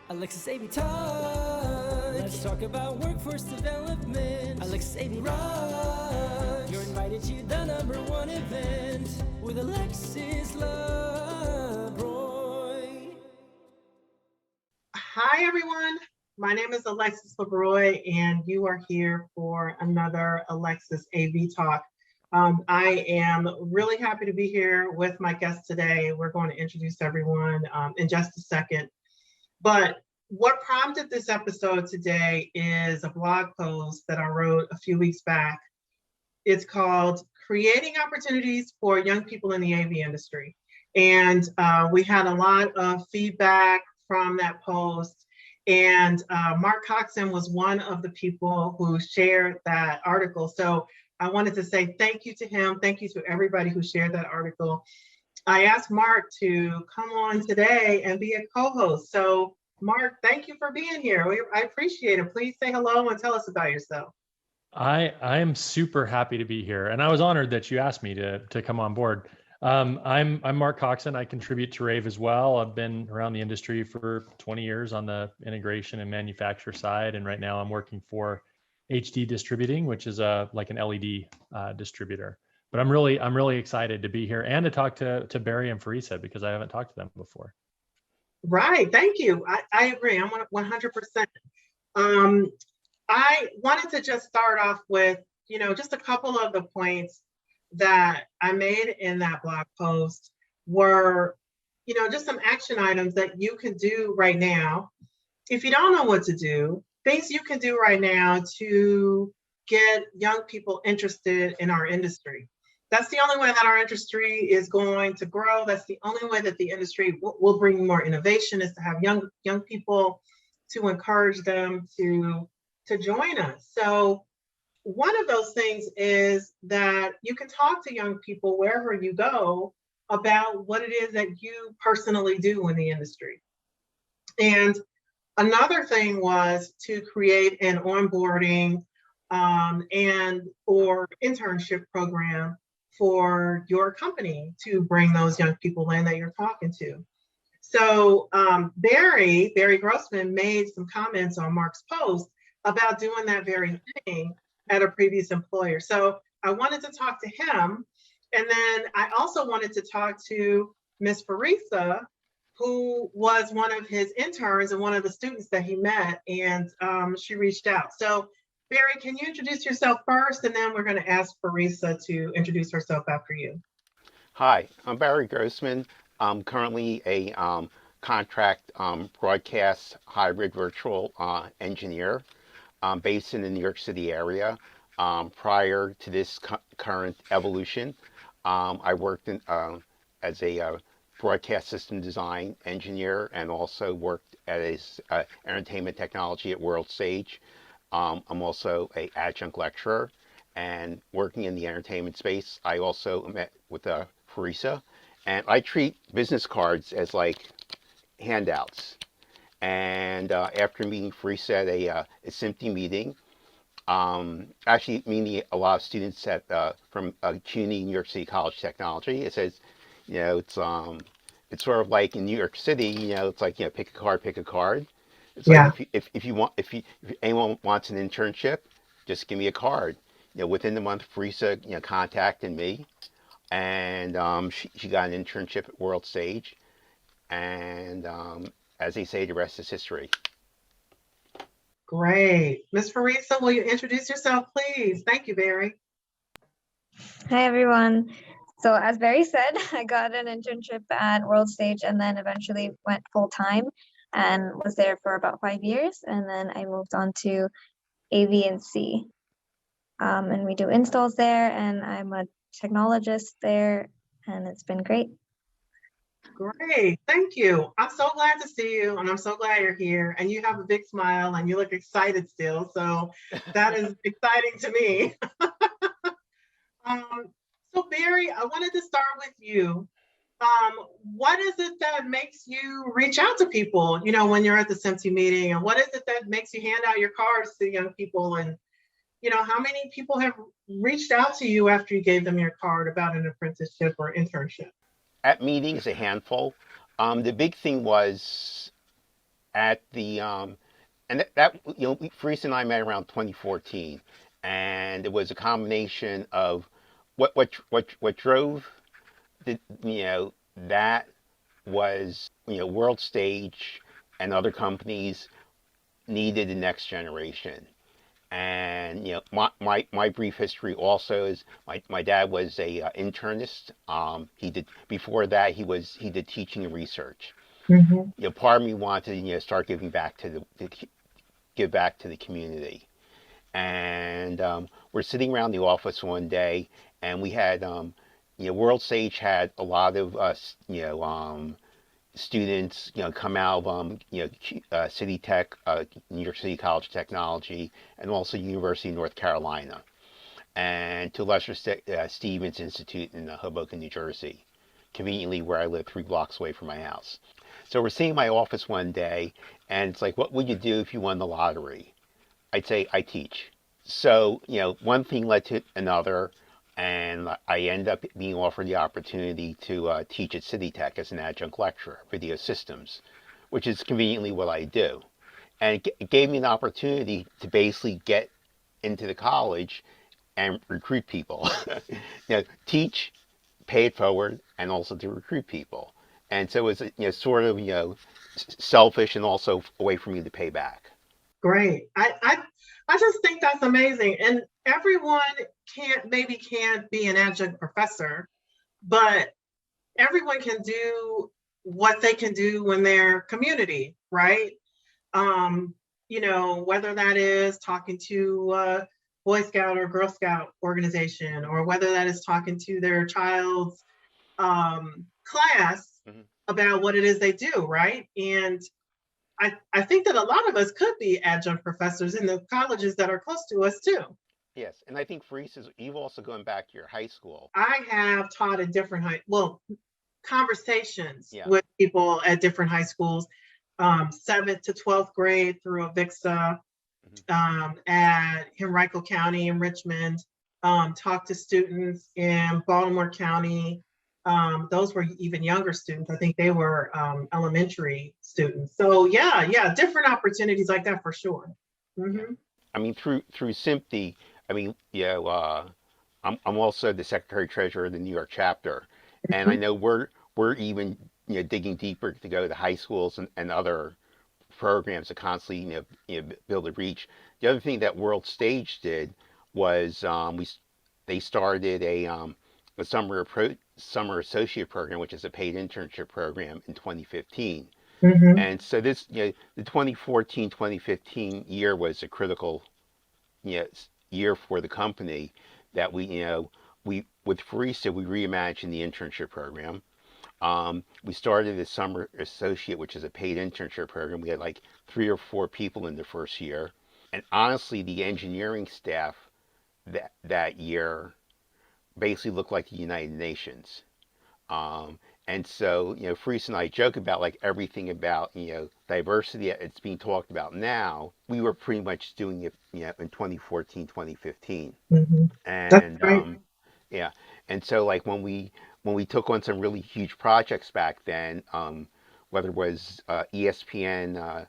Alexis AV Talk. Let's talk about workforce development. Alexis AV Rock. You're invited to the #1 event with Alexis LeBroy. Hi, everyone. My name is Alexis LeBroy, and you are here for another Alexis AV Talk. I am really happy to be here with my guest today. We're going to introduce everyone in just a second. But what prompted this episode today is a blog post that I wrote a few weeks back. It's called Creating Opportunities for Young People in the AV Industry. And we had a lot of feedback from that post. And Mark Coxon was one of the people who shared that article. So I wanted to say thank you to him. Thank you to everybody who shared that article. I asked Mark to come on today and be a co-host. So Mark, thank you for being here. I appreciate it. Please say hello and tell us about yourself. I am super happy to be here, and I was honored that you asked me to come on board. I'm Mark Coxon. I contribute to Rave as well. I've been around the industry for 20 years on the integration and manufacture side, and right now I'm working for HD Distributing, which is like an LED distributor. But I'm really excited to be here and to talk to Barry and Farisa because I haven't talked to them before. Right. Thank you. I agree. I'm 100%. I wanted to just start off with, just a couple of the points that I made in that blog post were, just some action items that you can do right now. If you don't know what to do, things you can do right now to get young people interested in our industry. That's the only way that our industry is going to grow. That's the only way that the industry will bring more innovation, is to have young people, to encourage them to join us. So one of those things is that you can talk to young people wherever you go about what it is that you personally do in the industry. And another thing was to create an onboarding and or internship program for your company to bring those young people in that you're talking to. So Barry Grossman made some comments on Mark's post about doing that very thing at a previous employer. So I wanted to talk to him. And then I also wanted to talk to Miss Farisa, who was one of his interns and one of the students that he met, and she reached out. So Barry, can you introduce yourself first, and then we're going to ask Farisa to introduce herself after you. Hi, I'm Barry Grossman. I'm currently a contract broadcast hybrid virtual engineer based in the New York City area. Prior to this current evolution, I worked as a broadcast system design engineer and also worked as entertainment technology at World Stage. I'm also an adjunct lecturer and working in the entertainment space. I also met with Farisa, and I treat business cards as like handouts. And after meeting Farisa at a SMPTE meeting, actually meeting a lot of students at from CUNY, New York City College of Technology, it says, it's sort of like in New York City, it's like, pick a card. It's like if anyone wants an internship, just give me a card. Within the month, Farisa, contacted me, and she got an internship at World Stage, and as they say, the rest is history. Great. Ms. Farisa, will you introduce yourself, please? Thank you, Barry. Hi, everyone. So as Barry said, I got an internship at World Stage and then eventually went full-time and was there for about 5 years. And then I moved on to AV&C. And we do installs there, and I'm a technologist there, and it's been great. Great, thank you. I'm so glad to see you, and I'm so glad you're here, and you have a big smile, and you look excited still, so that is exciting to me. So Barry, I wanted to start with you. What is it that makes you reach out to people, when you're at the SMPTE meeting, and what is it that makes you hand out your cards to young people, and how many people have reached out to you after you gave them your card about an apprenticeship or internship? At meetings, a handful. The big thing was at the and that Farisa and I met around 2014, and it was a combination of what drove the that was world stage and other companies needed the next generation. And my brief history also is my dad was a internist. He did before that he did teaching and research. Mhm. Part of me wanted to start giving back to give back to the community. And we're sitting around the office one day, and we had World Sage had a lot of us students come out of City Tech, New York City College of Technology, and also University of North Carolina, and to a lesser Stevens Institute in Hoboken, New Jersey, conveniently where I live 3 blocks away from my house. So we're sitting in my office one day, and it's like, what would you do if you won the lottery? I'd say I teach. So one thing led to another, and I ended up being offered the opportunity to teach at City Tech as an adjunct lecturer, video systems, which is conveniently what I do. And it gave me an opportunity to basically get into the college and recruit people. Teach, pay it forward, and also to recruit people. And so it was sort of selfish and also a way for me to pay back. Great. I just think that's amazing. And everyone can't be an adjunct professor, but everyone can do what they can do in their community, right? Whether that is talking to a Boy Scout or Girl Scout organization, or whether that is talking to their child's class Mm-hmm. about what it is they do, right? And I think that a lot of us could be adjunct professors in the colleges that are close to us too. Yes, and I think Farisa, you've also gone back to your high school. I have taught at different conversations Yeah. with people at different high schools, 7th to 12th grade through Avixa, at Henrico County in Richmond, talked to students in Baltimore County. Those were even younger students. I think they were elementary students. So yeah, different opportunities like that for sure. Mm-hmm. Yeah. I mean, through SIMPTI, I mean, I'm also the secretary treasurer of the New York chapter, and I know we're even digging deeper to go to high schools and other programs to constantly build a reach. The other thing that World Stage did was they started a summer associate program, which is a paid internship program in 2015. Mm-hmm. And so this, the 2014-2015 year was a critical, year for the company that we with Farisa, we reimagined the internship program. We started a summer associate, which is a paid internship program. We had like 3 or 4 people in the first year. And honestly, the engineering staff that year basically looked like the United Nations. And so, Freese and I joke about like everything about, diversity it's being talked about now. We were pretty much doing it, in 2014, 2015. Mm-hmm. That's And right. yeah. And so like when we took on some really huge projects back then, whether it was ESPN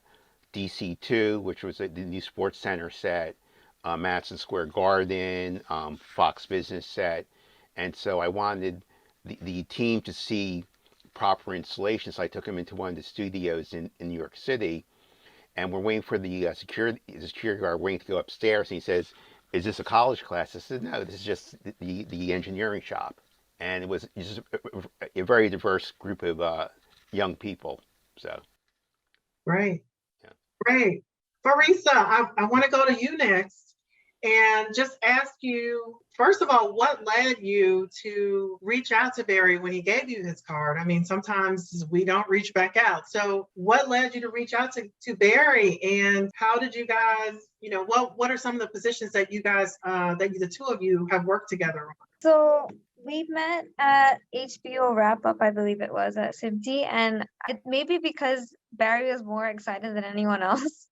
DC2, which was the new Sports Center set, Madison Square Garden, Fox Business set. And so I wanted the team to see proper installation. So I took them into one of the studios in New York City, and we're waiting for the security guard waiting to go upstairs. And he says, "Is this a college class?" I said, "No, this is just the engineering shop." And it was just a very diverse group of young people. So, Right. yeah. Great. Farisa, I want to go to you next and just ask you, first of all, what led you to reach out to Barry when he gave you his card? I mean, sometimes we don't reach back out. So what led you to reach out to Barry, and how did you guys, what are some of the positions that you guys, the two of you have worked together on? So we met at HBO wrap-up, I believe it was, at SIMPTI, and it maybe because Barry was more excited than anyone else.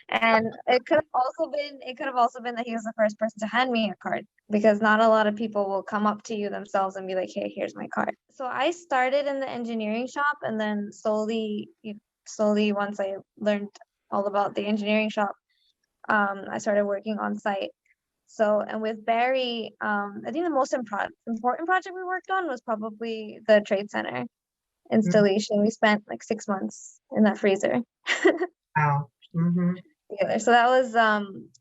And it could have also been that he was the first person to hand me a card, because not a lot of people will come up to you themselves and be like, "Hey, here's my card." So I started in the engineering shop, and then slowly slowly, once I learned all about the engineering shop, I started working on site. So, and with Barry, I think the most important project we worked on was probably the trade center installation. We spent like 6 months in that freezer Wow. Mm-hmm. together. So that was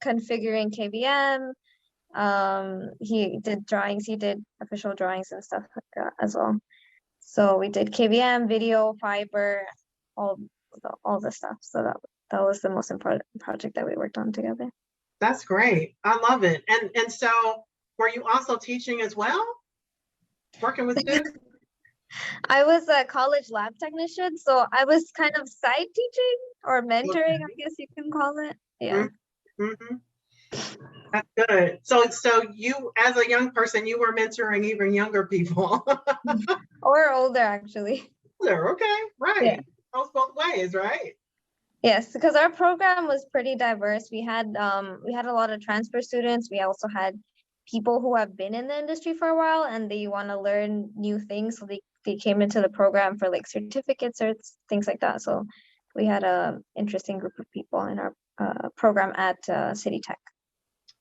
configuring KVM. He did drawings, he did official drawings and stuff like that as well. So we did KVM, video, fiber, all the stuff. So that was the most important project that we worked on together. That's great. I love it. And so were you also teaching as well? Working with students? I was a college lab technician, so I was kind of side teaching or mentoring, I guess you can call it. Yeah. Mm-hmm. That's good. So you, as a young person, you were mentoring even younger people. Or older, actually. Okay, right. Yeah. Goes both ways, right? Yes, because our program was pretty diverse. We had a lot of transfer students. We also had people who have been in the industry for a while and they want to learn new things. So they came into the program for like certificates or things like that. So we had a interesting group of people in our program at City Tech.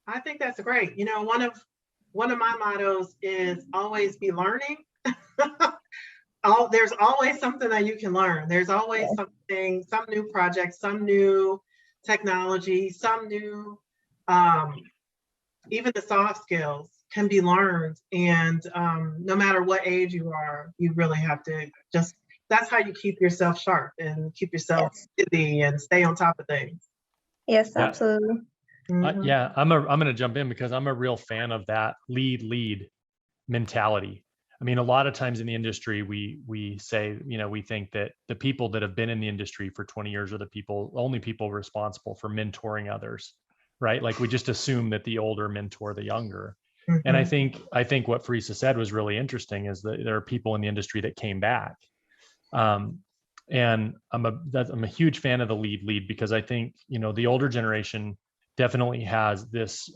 I think that's great. You know, one of my mottos is always be learning. There's always something that you can learn. There's always something, some new project, some new technology, some new, even the soft skills can be learned. And no matter what age you are, you really have to that's how you keep yourself sharp and keep yourself busy and stay on top of things. Yes, absolutely. Yeah, I'm going to jump in because I'm a real fan of that lead mentality. I mean, a lot of times in the industry, we say, you know, we think that the people that have been in the industry for 20 years are the only people responsible for mentoring others, right? Like we just assume that the older mentor the younger. And I think what Farisa said was really interesting is that there are people in the industry that came back. And I'm a huge fan of the lead because I think, you know, the older generation definitely has this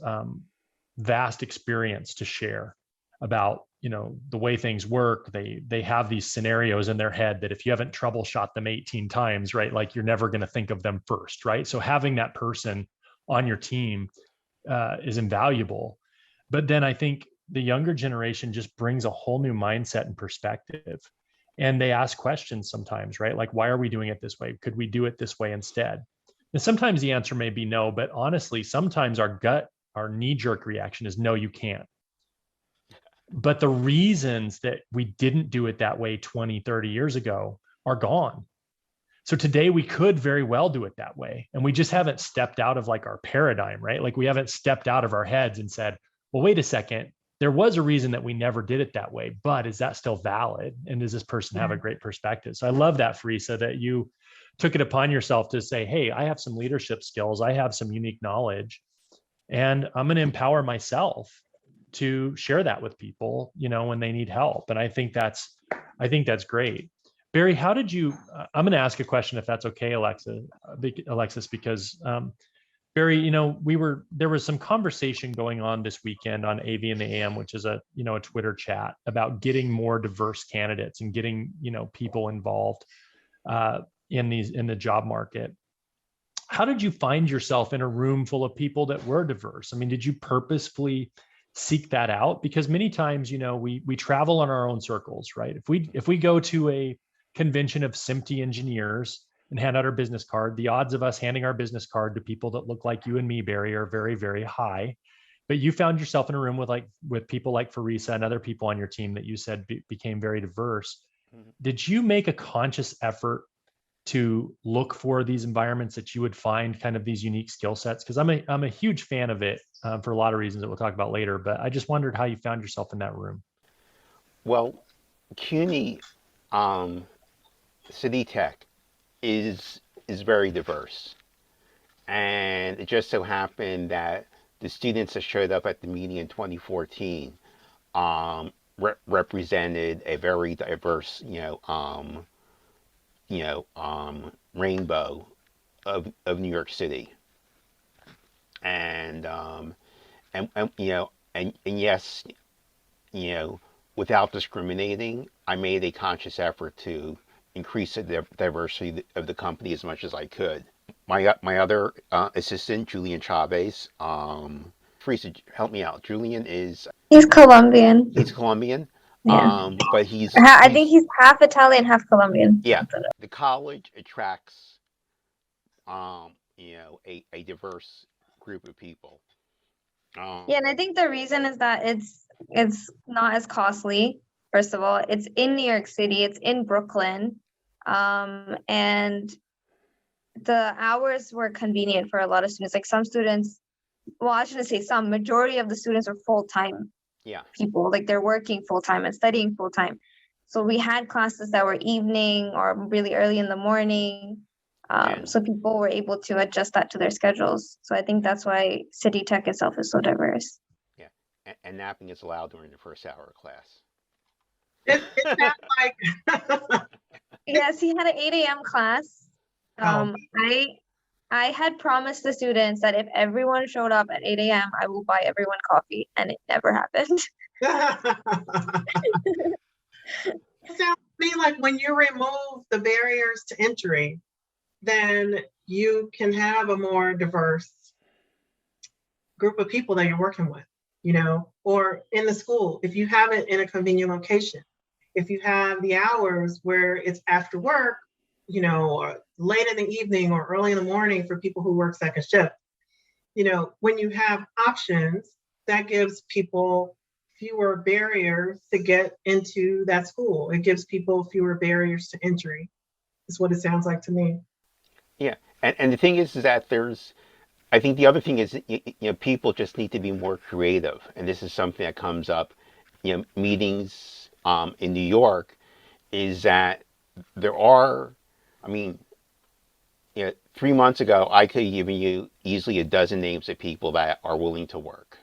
vast experience to share about, you know, the way things work. They have these scenarios in their head that if you haven't troubleshot them 18 times, right, like you're never going to think of them first, right? So having that person on your team is invaluable. But then I think the younger generation just brings a whole new mindset and perspective. And they ask questions sometimes, right? Like, why are we doing it this way? Could we do it this way instead? And sometimes the answer may be no, but honestly, sometimes our knee-jerk reaction is no, you can't. But the reasons that we didn't do it that way 20, 30 years ago are gone. So today we could very well do it that way. And we just haven't stepped out of like our paradigm, right? Like we haven't stepped out of our heads and said, well, wait a second, there was a reason that we never did it that way, but is that still valid? And does this person have a great perspective? So I love that, Farisa, that you took it upon yourself to say, hey, I have some leadership skills. I have some unique knowledge, and I'm going to empower myself to share that with people, you know, when they need help. And I think that's great. Barry, how did you, I'm going to ask a question if that's okay, Alexis, because Barry, you know, there was some conversation going on this weekend on AV and the AM, which is a Twitter chat about getting more diverse candidates and getting, you know, people involved in the job market. How did you find yourself in a room full of people that were diverse? I mean, did you purposefully seek that out? Because many times, you know, we travel in our own circles, right? If we go to a convention of SMPTE engineers and hand out our business card, the odds of us handing our business card to people that look like you and me, Barry, are very, very high. But you found yourself in a room with people like Farisa and other people on your team that you said became very diverse. Did you make a conscious effort to look for these environments that you would find kind of these unique skill sets? Because I'm a huge fan of it for a lot of reasons that we'll talk about later. But I just wondered how you found yourself in that room. Well, CUNY City Tech is very diverse, and it just so happened that the students that showed up at the meeting in 2014 represented a very diverse, rainbow of New York City, and yes, without discriminating, I made a conscious effort to increase the diversity of the company as much as I could. My other assistant, Julian Chavez, Farisa, help me out. Julian is He's Colombian. he's Colombian, Yeah. but I think he's half Italian, half Colombian. yeah. The college attracts a diverse group of people. Yeah, and I think the reason is that it's not as costly. First of all, it's in New York City, it's in Brooklyn, and the hours were convenient for a lot of students. Like some students, well, I shouldn't say some, majority of the students are full-time Yeah. people, like they're working full-time and studying full-time. So we had classes that were evening or really early in the morning. So people were able to adjust that to their schedules. So I think that's why City Tech itself is so diverse. Yeah, and napping is allowed during the first hour of class. It's not like Yes, he had an 8 a.m. class. Oh. I had promised the students that if everyone showed up at 8 a.m., I will buy everyone coffee, and it never happened. It sounds to me like when you remove the barriers to entry, then you can have a more diverse group of people that you're working with, or in the school, if you have it in a convenient location. If you have the hours where it's after work, or late in the evening or early in the morning for people who work second shift, when you have options, that gives people fewer barriers to get into that school. It gives people fewer barriers to entry, is what it sounds like to me. Yeah, and the thing is that I think the other thing is, people just need to be more creative, and this is something that comes up, meetings in New York, is that there are, I mean, 3 months ago, I could have given you easily a dozen names of people that are willing to work.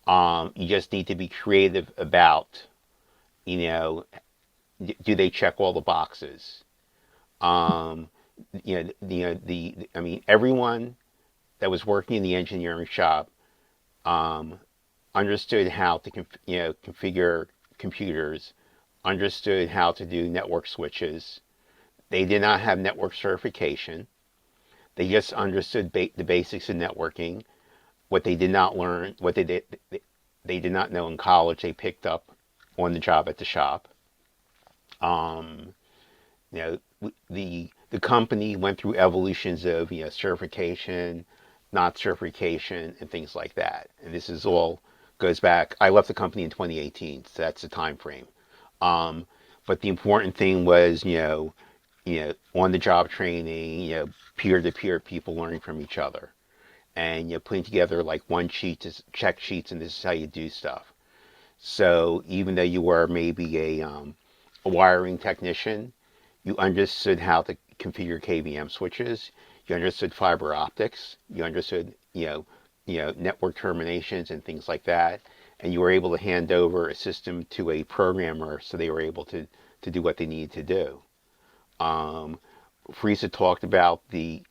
You just need to be creative about, do they check all the boxes? I mean, everyone that was working in the engineering shop understood how to configure computers, understood how to do network switches. They did not have network certification. They just understood the basics of networking. What they did not learn, what they did not know in college, they picked up on the job at the shop. The company went through evolutions of certification, not certification, and things like that. And this is all goes back. I left the company in 2018, so that's the time frame. But the important thing was on the job training, peer-to-peer people learning from each other, and putting together like one sheet to check sheets, and this is how you do stuff. So even though you were maybe a wiring technician, you understood how to configure KVM switches. You understood fiber optics. You understood network terminations and things like that. And you were able to hand over a system to a programmer, so they were able to do what they needed to do. Farisa talked about the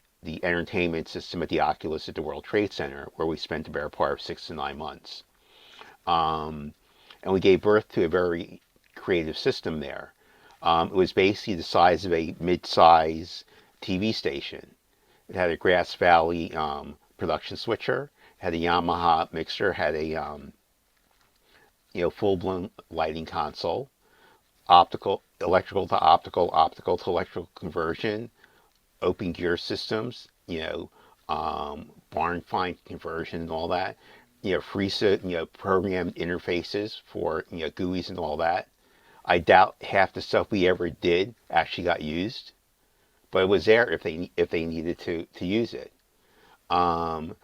entertainment system at the Oculus at the World Trade Center, where we spent the better part of 6 to 9 months. And we gave birth to a very creative system there. It was basically the size of a mid-size TV station. It had a Grass Valley production switcher, had a Yamaha mixer, had a full-blown lighting console, electrical to optical, optical to electrical conversion, open gear systems, barn find conversion and all that. Farisa, programmed interfaces for GUIs and all that. I doubt half the stuff we ever did actually got used, but it was there if they needed to use it. All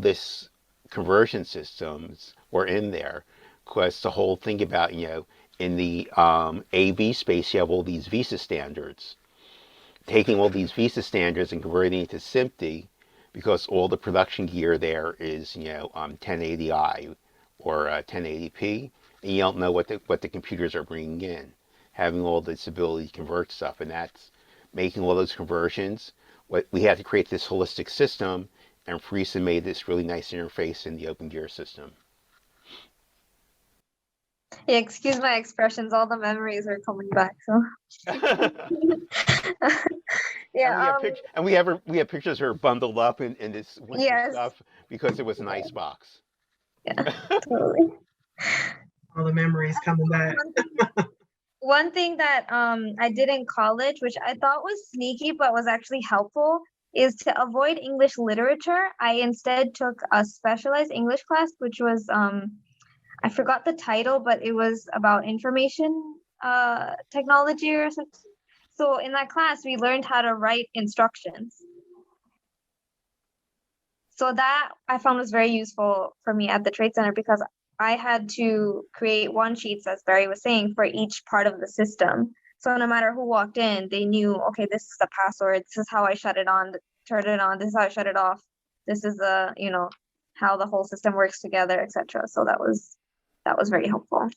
this conversion systems were in there, because the whole thing about in the AV space, you have all these VISA standards. Taking all these VISA standards and converting it to SMPTE, because all the production gear there is 1080i or 1080p, and you don't know what the computers are bringing in. Having all this ability to convert stuff, and that's making all those conversions. We had to create this holistic system, and Farisa made this really nice interface in the Open Gear system. Yeah, excuse my expressions. All the memories are coming back. So yeah. And we have pictures of her bundled up in this winter Yes. stuff because it was an ice box. Yeah. Totally. All the memories coming back. One thing that I did in college, which I thought was sneaky but was actually helpful, is to avoid English literature. I instead took a specialized English class, which was I forgot the title, but it was about information technology or something. So in that class, we learned how to write instructions. So that I found was very useful for me at the Trade Center because I had to create one sheets, as Barry was saying, for each part of the system. So no matter who walked in, they knew, okay, this is the password. This is how I shut it on, turn it on. This is how I shut it off. This is the, how the whole system works together, etc. So that was very helpful.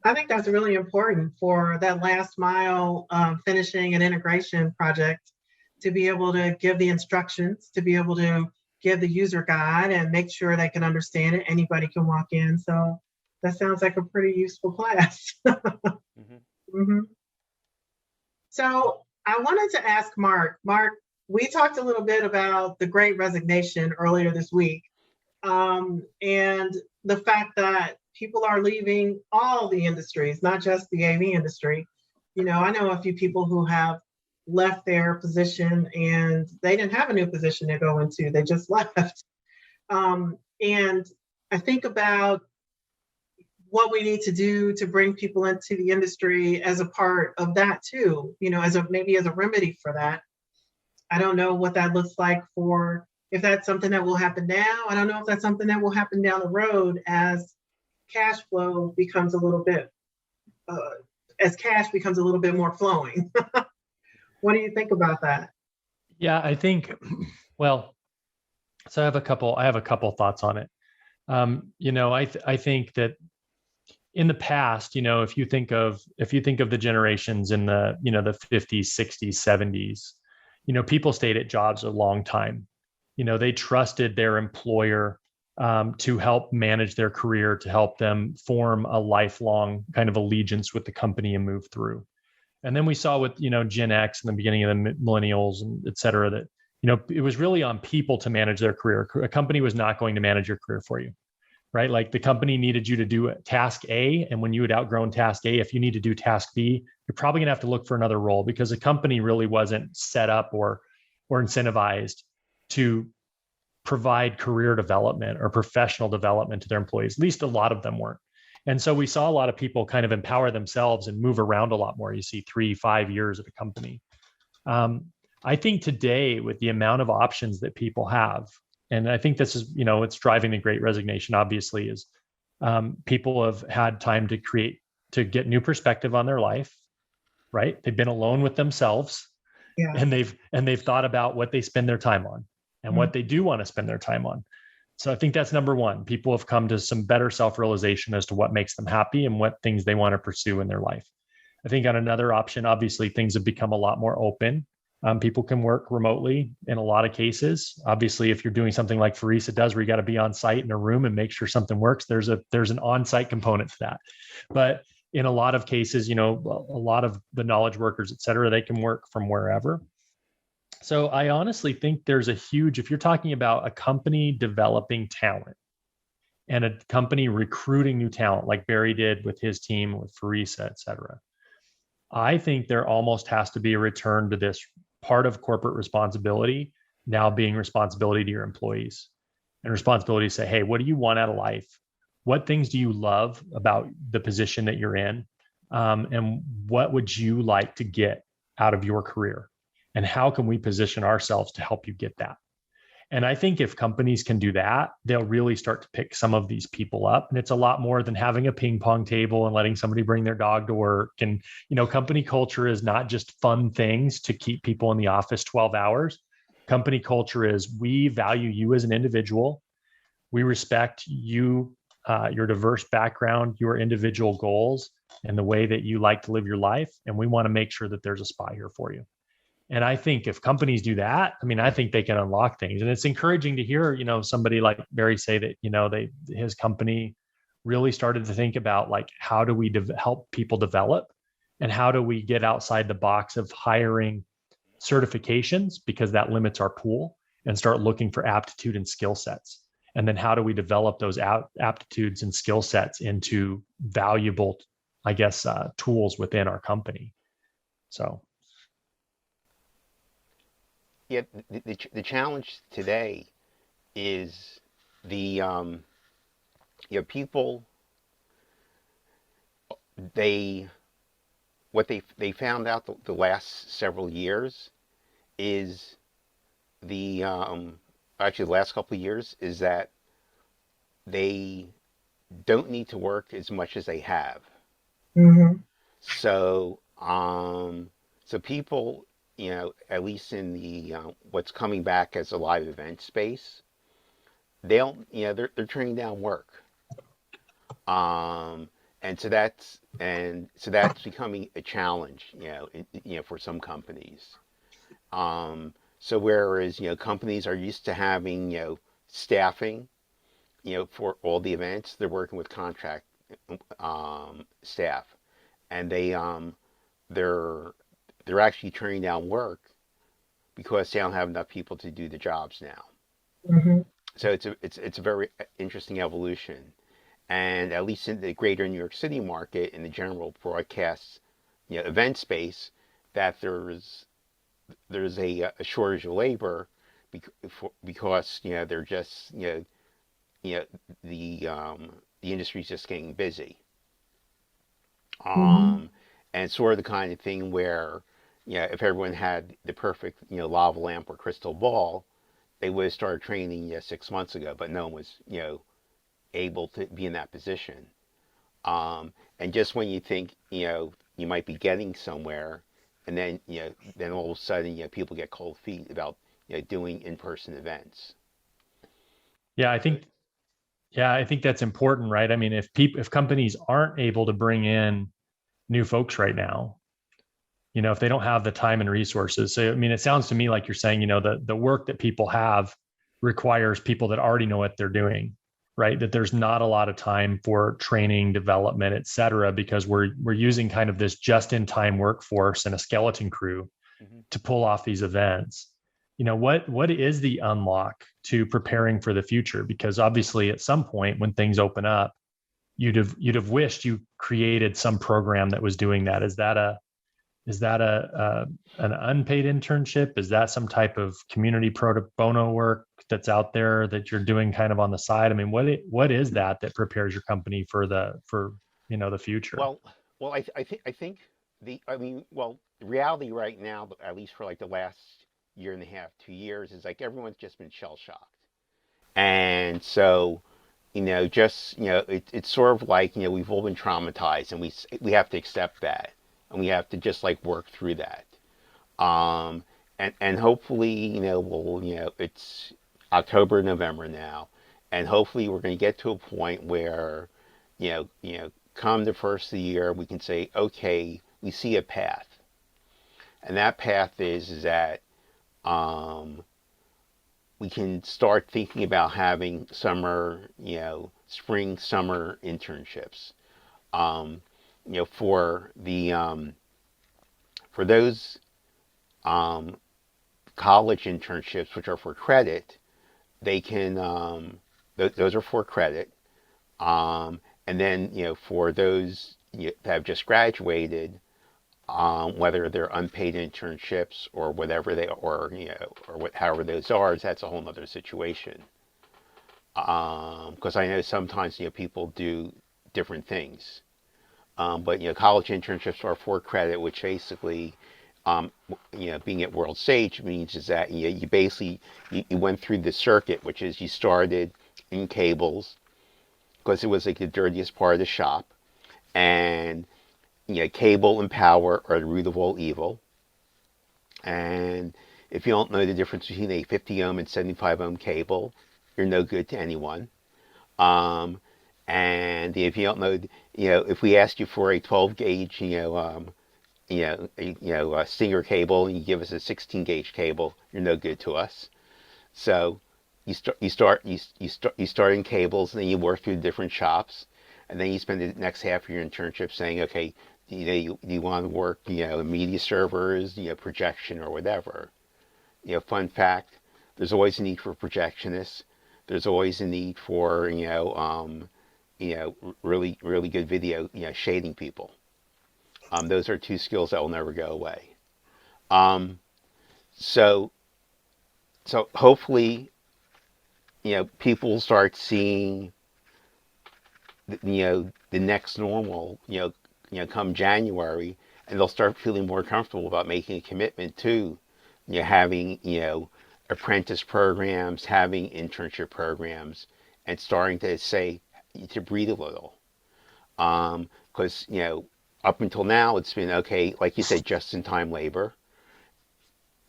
I think that's really important for that last mile finishing an integration project, to be able to give the instructions, to be able to give the user guide and make sure they can understand it. Anybody can walk in. So that sounds like a pretty useful class. Mm-hmm. So I wanted to ask Mark. Mark, we talked a little bit about the Great Resignation earlier this week, and the fact that people are leaving all the industries, not just the AV industry. I know a few people who have left their position and they didn't have a new position to go into. They just left. And I think about what we need to do to bring people into the industry as a part of that too, maybe as a remedy for that. I don't know what that looks like if that's something that will happen now. I don't know if that's something that will happen down the road as cash flow becomes a little bit, more flowing. What do you think about that? Yeah, I think, well, so I have a couple thoughts on it. I think that in the past, if you think of the generations in the, the 50s, 60s, 70s, people stayed at jobs a long time. They trusted their employer to help manage their career, to help them form a lifelong kind of allegiance with the company and move through. And then we saw with, Gen X and the beginning of the millennials and et cetera, that, it was really on people to manage their career. A company was not going to manage your career for you, right? Like the company needed you to do task A. And when you had outgrown task A, if you need to do task B, you're probably gonna have to look for another role, because the company really wasn't set up or incentivized to provide career development or professional development to their employees. At least a lot of them weren't. And so we saw a lot of people kind of empower themselves and move around a lot more. You see 3-5 years at a company. I think today, with the amount of options that people have, and I think this is, it's driving the Great Resignation, obviously, is people have had time to get new perspective on their life, right? They've been alone with themselves, Yeah. and they've thought about what they spend their time on and what they do want to spend their time on. So I think that's number one. People have come to some better self-realization as to what makes them happy and what things they want to pursue in their life. I think on another option, obviously, things have become a lot more open. People can work remotely in a lot of cases. Obviously, if you're doing something like Farisa does, where you got to be on site in a room and make sure something works, there's an on-site component to that. But in a lot of cases, a lot of the knowledge workers, et cetera, they can work from wherever. So I honestly think there's if you're talking about a company developing talent and a company recruiting new talent, like Barry did with his team, with Farisa, et cetera, I think there almost has to be a return to this part of corporate responsibility now being responsibility to your employees, and responsibility to say, hey, what do you want out of life? What things do you love about the position that you're in? And what would you like to get out of your career? And how can we position ourselves to help you get that? And I think if companies can do that, they'll really start to pick some of these people up. And it's a lot more than having a ping pong table and letting somebody bring their dog to work. And, company culture is not just fun things to keep people in the office 12 hours. Company culture is, we value you as an individual. We respect you, your diverse background, your individual goals, and the way that you like to live your life. And we want to make sure that there's a spot here for you. And I think if companies do that, I think they can unlock things. And it's encouraging to hear, somebody like Barry say that, his company really started to think about like, how do we help people develop, and how do we get outside the box of hiring certifications, because that limits our pool, and start looking for aptitude and skill sets. And then how do we develop those aptitudes and skill sets into valuable, I guess, tools within our company. So. Yeah, the challenge today is the people, what they found out the last several years is actually the last couple of years is that they don't need to work as much as they have. Mm-hmm. So so people, at least in the what's coming back as a live event space, they're turning down work. And so that's becoming a challenge, for some companies. So whereas, companies are used to having, staffing, for all the events, they're working with contract staff, and they're actually turning down work because they don't have enough people to do the jobs now. Mm-hmm. So it's a very interesting evolution. And at least in the greater New York City market, in the general broadcast, event space, that there's a shortage of labor because they're just the industry's just getting busy. Mm-hmm. And sort of the kind of thing where if everyone had the perfect lava lamp or crystal ball, they would have started training 6 months ago, but no one was able to be in that position. And just when you think you might be getting somewhere, and then then all of a sudden people get cold feet about doing in-person events. Yeah, I think that's important, right? I mean, if companies aren't able to bring in new folks right now, if they don't have the time and resources. So, I mean, it sounds to me like you're saying, the work that people have requires people that already know what they're doing, right? That there's not a lot of time for training, development, et cetera, because we're using kind of this just-in-time workforce and a skeleton crew to pull off these events. What is the unlock to preparing for the future? Because obviously, at some point when things open up, you'd have wished you created some program that was doing that. Is that an unpaid internship? Is that some type of community pro bono work that's out there that you're doing kind of on the side? I mean, what is that prepares your company for the future? Well, I think the reality right now, at least for like the last year and a half, 2 years, is like everyone's just been shell shocked, and so it's sort of like we've all been traumatized, and we have to accept that, and we have to just like work through that. And hopefully it's October, November now, and hopefully we're going to get to a point where come the first of the year, we can say, okay, we see a path, and that path is that we can start thinking about having spring, summer internships. For those college internships, which are for credit, they can those are for credit. And then for those that have just graduated, whether they're unpaid internships or whatever they or however those are, that's a whole other situation. Because I know sometimes people do different things. But college internships are for credit, which basically, being at World Stage means is that you basically you went through the circuit, which is you started in cables because it was like the dirtiest part of the shop, and cable and power are the root of all evil. And if you don't know the difference between a 50 ohm and 75 ohm cable, you're no good to anyone. And if you don't know, if we asked you for a 12 gauge, a Stinger cable, and you give us a 16 gauge cable, you're no good to us. So you start in cables, and then you work through different shops, And then you spend the next half of your internship saying, okay, you want to work, in media servers, projection or whatever. Fun fact, there's always a need for projectionists. There's always a need for, really, really good video, shading people. Those are two skills that will never go away. So hopefully, people start seeing, the next normal, come January, and they'll start feeling more comfortable about making a commitment to, having, apprentice programs, having internship programs, and starting to say, to breathe a little. Because, up until now, it's been, okay, like you said, just-in-time labor,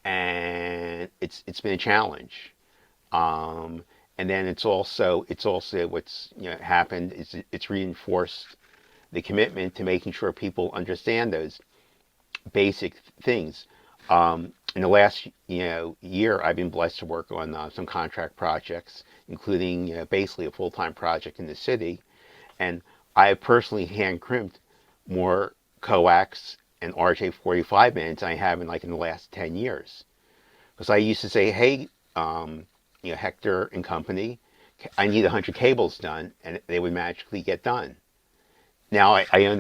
and it's been a challenge. And then it's also what's happened is it's reinforced the commitment to making sure people understand those basic things. In the last year, I've been blessed to work on some contract projects, including basically a full-time project in the city, and I have personally hand crimped more coax and RJ45 minutes I have in the last 10 years. Because I used to say, hey, Hector and company, I need 100 cables done, and they would magically get done. Now I own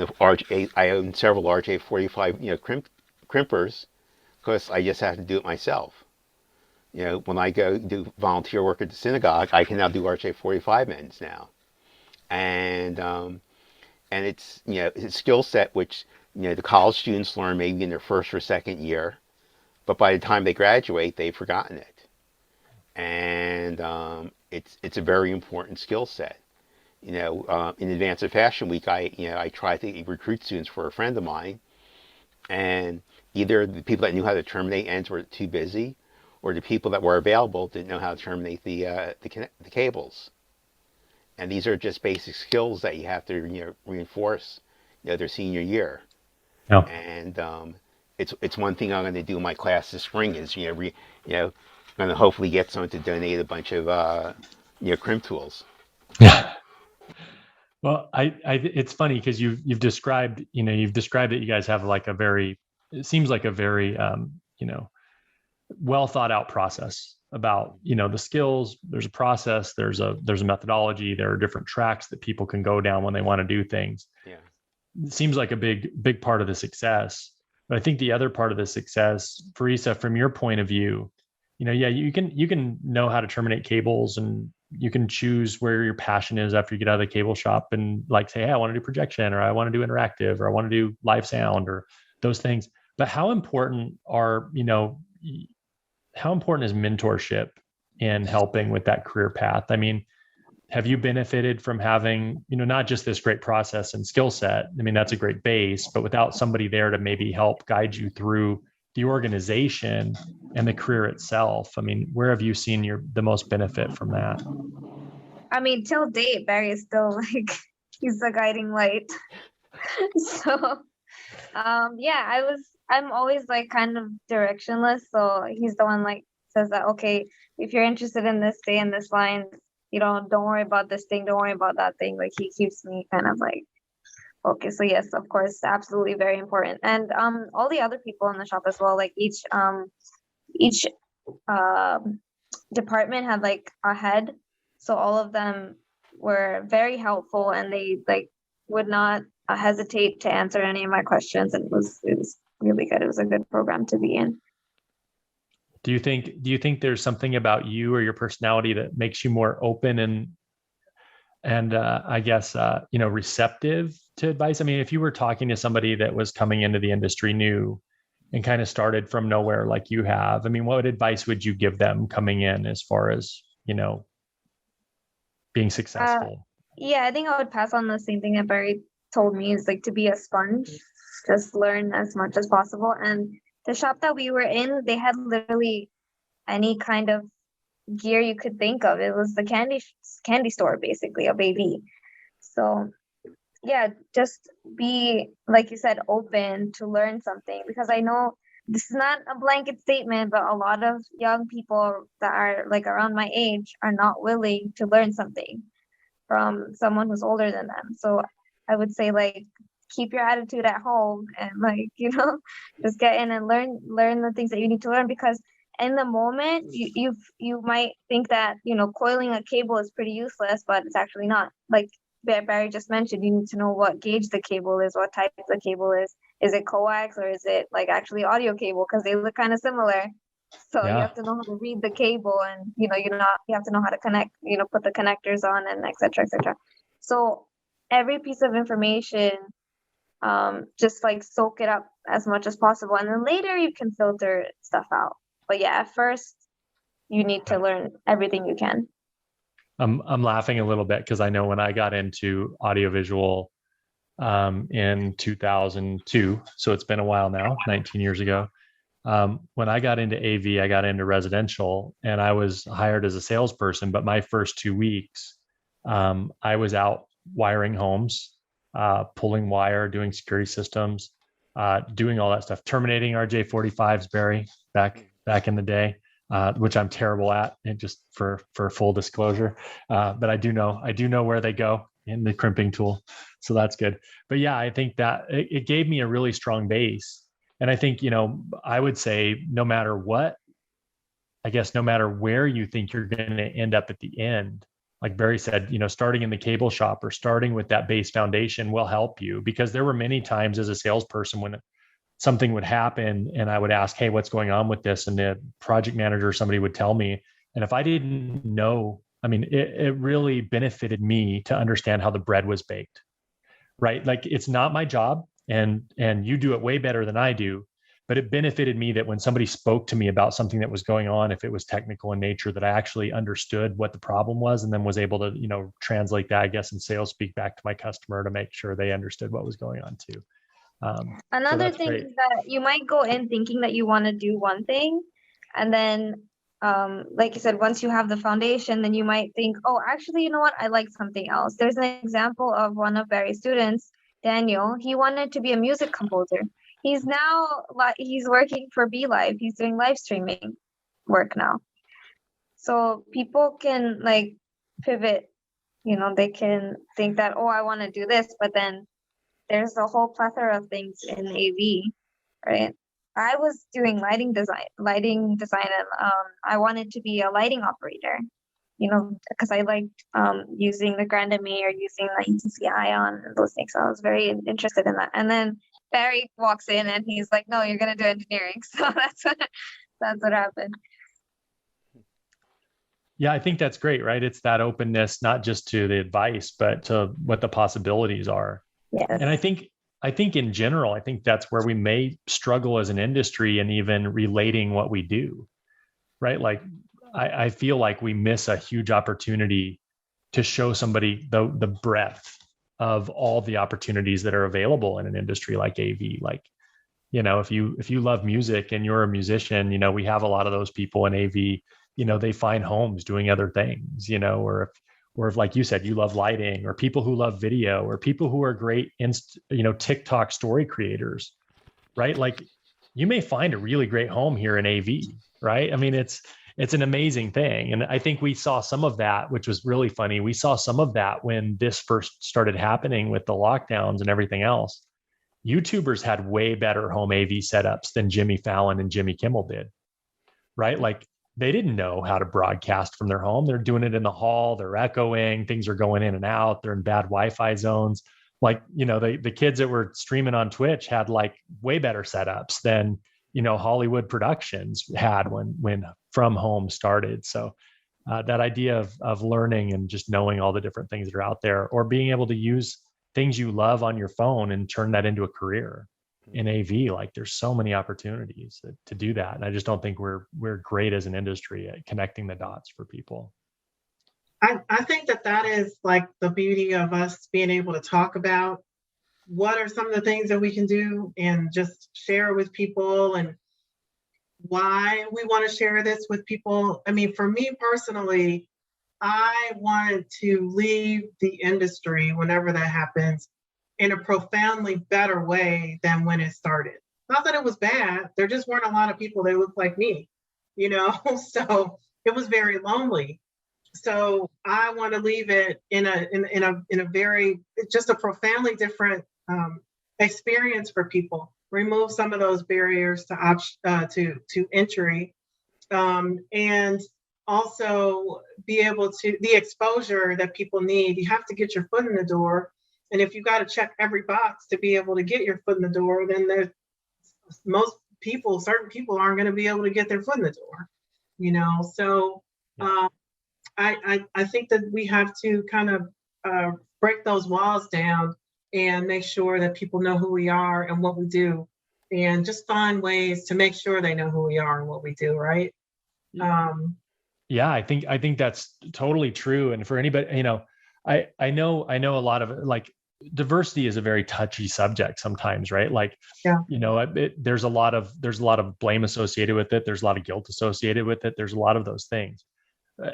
several RJ45 crimpers, because I just have to do it myself. When I go do volunteer work at the synagogue, I can now do RJ45 ends now, and it's it's a skill set which the college students learn maybe in their first or second year, but by the time they graduate, they've forgotten it. And it's a very important skill set. In advance of Fashion Week, I tried to recruit students for a friend of mine, and either the people that knew how to terminate ends were too busy, or the people that were available didn't know how to terminate the cables. And these are just basic skills that you have to reinforce their senior year. Yeah. And it's one thing I'm going to do in my class this spring is going to hopefully get someone to donate a bunch of crimp tools. Yeah. Well, it's funny because you've described that you guys have it seems like a very well thought out process about the skills. There's a process, there's a methodology, there are different tracks that people can go down when they want to do things. Yeah. It seems like a big part of the success. But I think the other part of the success, Farisa, from your point of view, you can know how to terminate cables, and you can choose where your passion is after you get out of the cable shop and say, hey, I want to do projection, or I want to do interactive, or I want to do live sound, or those things. But how important is mentorship in helping with that career path? I mean, have you benefited from having, not just this great process and skill set? I mean, that's a great base, but without somebody there to maybe help guide you through the organization and the career itself, I mean, where have you seen the most benefit from that? I mean, till date, Barry is still he's the guiding light. So, I'm always kind of directionless. So he's the one says that, okay, if you're interested in this, stay in this line. Don't worry about this thing. Don't worry about that thing. He keeps me kind of okay. So yes, of course, absolutely very important. And all the other people in the shop as well. Each department had a head. So all of them were very helpful, and they would not hesitate to answer any of my questions. And it was really good. It was a good program to be in. Do you think there's something about you or your personality that makes you more open and I guess receptive to advice? I mean, if you were talking to somebody that was coming into the industry new and kind of started from nowhere like you have, I mean, what advice would you give them coming in as far as being successful? I think I would pass on the same thing that Barry told me, is to be a sponge, just learn as much as possible. And the shop that we were in, they had literally any kind of gear you could think of. It was the candy store, basically, of AV. So yeah, just be, like you said, open to learn something, because I know this is not a blanket statement, but a lot of young people that are around my age are not willing to learn something from someone who's older than them. So I would say like keep your attitude at home and like, just get in and learn the things that you need to learn, because in the moment you might think that, coiling a cable is pretty useless, but it's actually not. Like Barry just mentioned, you need to know what gauge the cable is, what type the cable is. Is it coax or is it like actually audio cable? Because they look kind of similar. So you have to know how to read the cable, and you have to know how to connect, put the connectors on, and et cetera, et cetera. So every piece of information, just like soak it up as much as possible, and then later you can filter stuff out. But yeah, at first you need to learn everything you can. I'm laughing a little bit because I know when I got into audiovisual in 2002, so it's been a while now, 19 years ago. When I got into AV, I got into residential, and I was hired as a salesperson. But my first 2 weeks, I was out wiring homes, pulling wire, doing security systems, doing all that stuff, terminating RJ45s, Barry, back in the day, which I'm terrible at, and just for full disclosure. But I do know where they go in the crimping tool, so that's good. But yeah, I think that it gave me a really strong base. And I think, I would say no matter what, I guess no matter where you think you're going to end up at the end, like Barry said, starting in the cable shop or starting with that base foundation will help you, because there were many times as a salesperson when something would happen and I would ask, hey, what's going on with this? And the project manager or somebody would tell me. And if I didn't know, it really benefited me to understand how the bread was baked, right? Like it's not my job. And you do it way better than I do, but it benefited me that when somebody spoke to me about something that was going on, if it was technical in nature, that I actually understood what the problem was, and then was able to translate that, I guess, in sales speak back to my customer to make sure they understood what was going on too. Another thing is that you might go in thinking that you want to do one thing, and then like you said, once you have the foundation, then you might think, oh, actually, you know what, I like something else. There's an example of one of Barry's students, Daniel. He wanted to be a music composer. He's working for BeLive. He's doing live streaming work now. So people can like pivot, they can think that, oh, I want to do this, but then there's a whole plethora of things in AV, right? I was doing lighting design, and I wanted to be a lighting operator, because I liked using the Grand MA or using the ETC Ion and those things. So I was very interested in that. And then Barry walks in and he's like, no, you're going to do engineering. So that's what happened. Yeah, I think that's great, right? It's that openness, not just to the advice, but to what the possibilities are. Yes. And I think in general, I think that's where we may struggle as an industry and even relating what we do, right? Like I feel like we miss a huge opportunity to show somebody the breadth of all the opportunities that are available in an industry like AV. Like, if you love music and you're a musician, we have a lot of those people in AV, they find homes doing other things, or if like you said, you love lighting, or people who love video, or people who are great TikTok story creators, right? Like you may find a really great home here in AV, right? It's an amazing thing. And I think we saw some of that, which was really funny. We saw some of that when this first started happening with the lockdowns and everything else. YouTubers had way better home AV setups than Jimmy Fallon and Jimmy Kimmel did, right? Like they didn't know how to broadcast from their home. They're doing it in the hall. They're echoing. Things are going in and out. They're in bad Wi-Fi zones. Like, the kids that were streaming on Twitch had like way better setups than, Hollywood productions had when From Home started. So that idea of learning and just knowing all the different things that are out there, or being able to use things you love on your phone and turn that into a career in AV, like there's so many opportunities to do that. And I just don't think we're great as an industry at connecting the dots for people. I think that is like the beauty of us being able to talk about what are some of the things that we can do and just share with people, and why we want to share this with people. For me personally, I want to leave the industry whenever that happens in a profoundly better way than when it started. Not that it was bad, there just weren't a lot of people that looked like me, so it was very lonely. So I want to leave it in a very, just a profoundly different experience for people. Remove some of those barriers to entry, and also be able to, the exposure that people need. You have to get your foot in the door, and if you got to check every box to be able to get your foot in the door, then there's certain people aren't going to be able to get their foot in the door. So I think that we have to kind of break those walls down and make sure that people know who we are and what we do, and just find ways to make sure they know who we are and what we do, right? Yeah, I think that's totally true. And for anybody, I know a lot of, like, diversity is a very touchy subject sometimes, right? Like, there's a lot of blame associated with it. There's a lot of guilt associated with it. There's a lot of those things.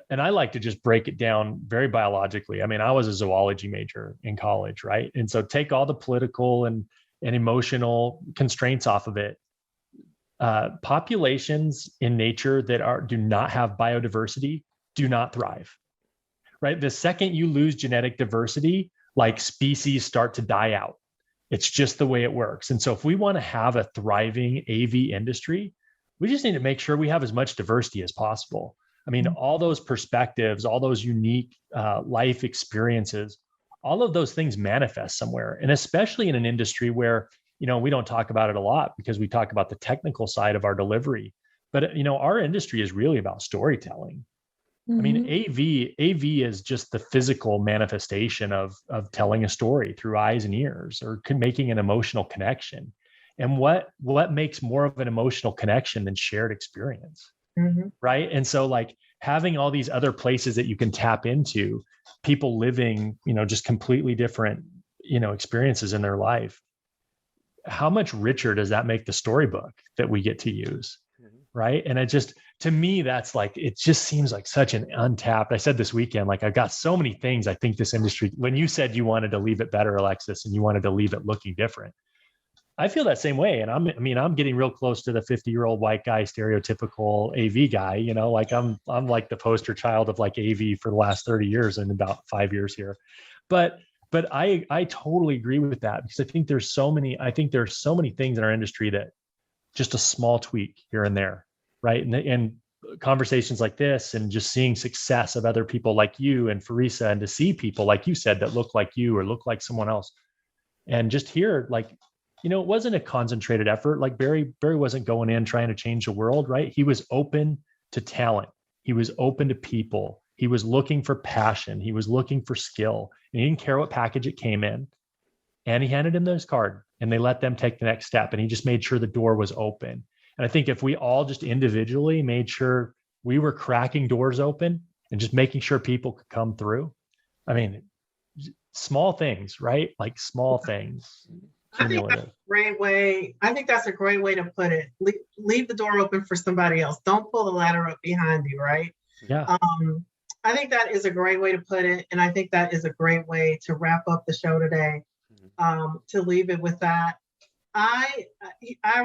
And I like to just break it down very biologically. I mean, I was a zoology major in college, right? And so take all the political and emotional constraints off of it. Populations in nature that do not have biodiversity do not thrive, right? The second you lose genetic diversity, like, species start to die out. It's just the way it works. And so if we want to have a thriving AV industry, we just need to make sure we have as much diversity as possible. I mean, all those perspectives, all those unique life experiences, all of those things manifest somewhere. And especially in an industry where, we don't talk about it a lot because we talk about the technical side of our delivery. But, our industry is really about storytelling. I mean, AV is just the physical manifestation of telling a story through eyes and ears, or making an emotional connection. And what makes more of an emotional connection than shared experience, right? And so, like, having all these other places that you can tap into, people living, just completely different, experiences in their life. How much richer does that make the storybook that we get to use? Right. And to me, that's like, it just seems like such an untapped. I said this weekend, like, I've got so many things. I think this industry, when you said you wanted to leave it better, Alexis, and you wanted to leave it looking different, I feel that same way. And I'm getting real close to the 50-year-old white guy, stereotypical AV guy, like I'm like the poster child of, like, AV for the last 30 years and about 5 years here. But I totally agree with that, because I think there's so many things in our industry that just a small tweak here and there, right? And conversations like this, and just seeing success of other people like you and Farisa, and to see people, like you said, that look like you or look like someone else, and just hear, like, it wasn't a concentrated effort. Like, Barry wasn't going in trying to change the world, right? He was open to talent. He was open to people. He was looking for passion. He was looking for skill. And he didn't care what package it came in. And he handed him his card, and they let them take the next step. And he just made sure the door was open. And I think if we all just individually made sure we were cracking doors open and just making sure people could come through, I mean, small things, right? Like, small things. I think that's a great way. I think that's a great way to put it. Leave the door open for somebody else. Don't pull the ladder up behind you, right? Yeah. I think that is a great way to put it. And I think that is a great way to wrap up the show today, to leave it with that. I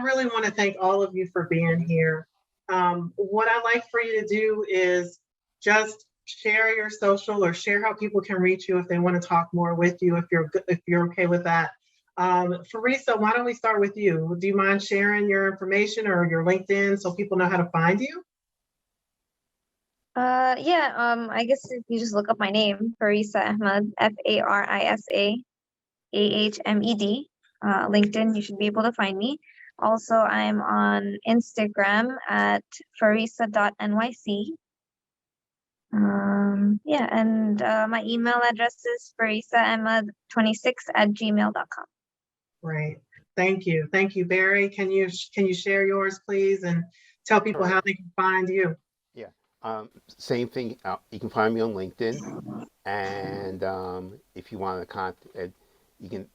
really want to thank all of you for being here. What I'd like for you to do is just share your social, or share how people can reach you if they want to talk more with you, if you're okay with that. Farisa, why don't we start with you? Do you mind sharing your information or your LinkedIn so people know how to find you? I guess if you just look up my name, Farisa Ahmed, Farisa Ahmed, LinkedIn, you should be able to find me. Also, I'm on Instagram at farisa.nyc. And my email address is farisaahmed26@gmail.com. Great. Thank you. Thank you, Barry. Can you share yours, please, and tell people how they can find you? Yeah. Same thing. You can find me on LinkedIn, and if you want to contact, you can.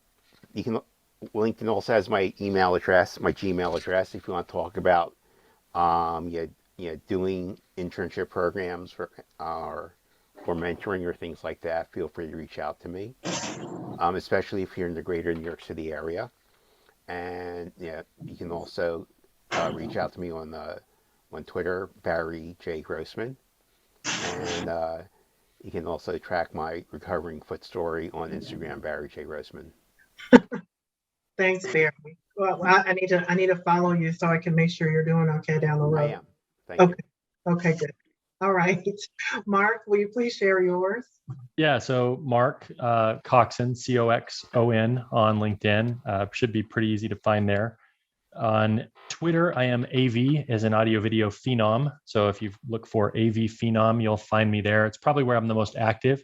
LinkedIn also has my email address, my Gmail address. If you want to talk about, doing internship programs for mentoring or things like that, feel free to reach out to me. Especially if you're in the greater New York City area. And you can also reach out to me on Twitter, Barry J. Grossman. And You can also track my recovering foot story on Instagram, Barry J. Grossman. Thanks, Barry. Well, I need to follow you so I can make sure you're doing okay down the I road. am. Thank you. Okay. Okay, good. All right. Mark, will you please share yours? Yeah, so Mark Coxon, Coxon on LinkedIn. Should be pretty easy to find there. On Twitter, I am AV as an audio video phenom. So if you look for AV phenom, you'll find me there. It's probably where I'm the most active.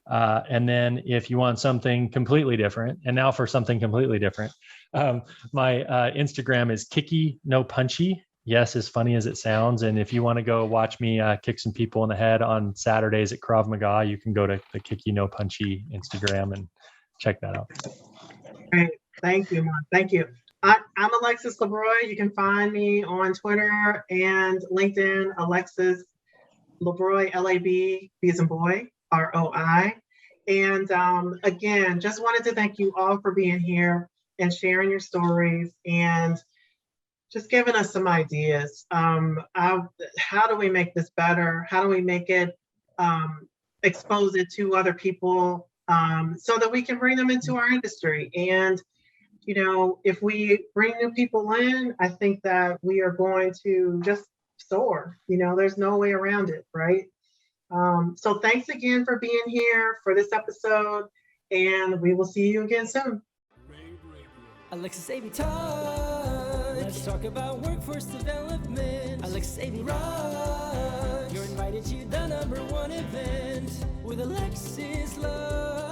And then if you want something completely different, and now for something completely different, my Instagram is Kicky No Punchy. Yes, as funny as it sounds. And if you want to go watch me kick some people in the head on Saturdays at Krav Maga, you can go to the Kicky No Punchy Instagram and check that out. Great. Thank you, Mark. Thank you. I'm Alexis LeBroy. You can find me on Twitter and LinkedIn, Alexis LeBroy, L-A-B, B as in boy, R-O-I. And again, just wanted to thank you all for being here and sharing your stories and just giving us some ideas. How do we make this better? How do we make it, expose it to other people so that we can bring them into our industry? And, you know, if we bring new people in, I think that we are going to just soar. You know, there's no way around it, right? So thanks again for being here for this episode, and we will see you again soon. Alexis AV Talk. Let's talk about workforce development. Alexis AV Rock. You're invited to the #1 event with Alexis Love.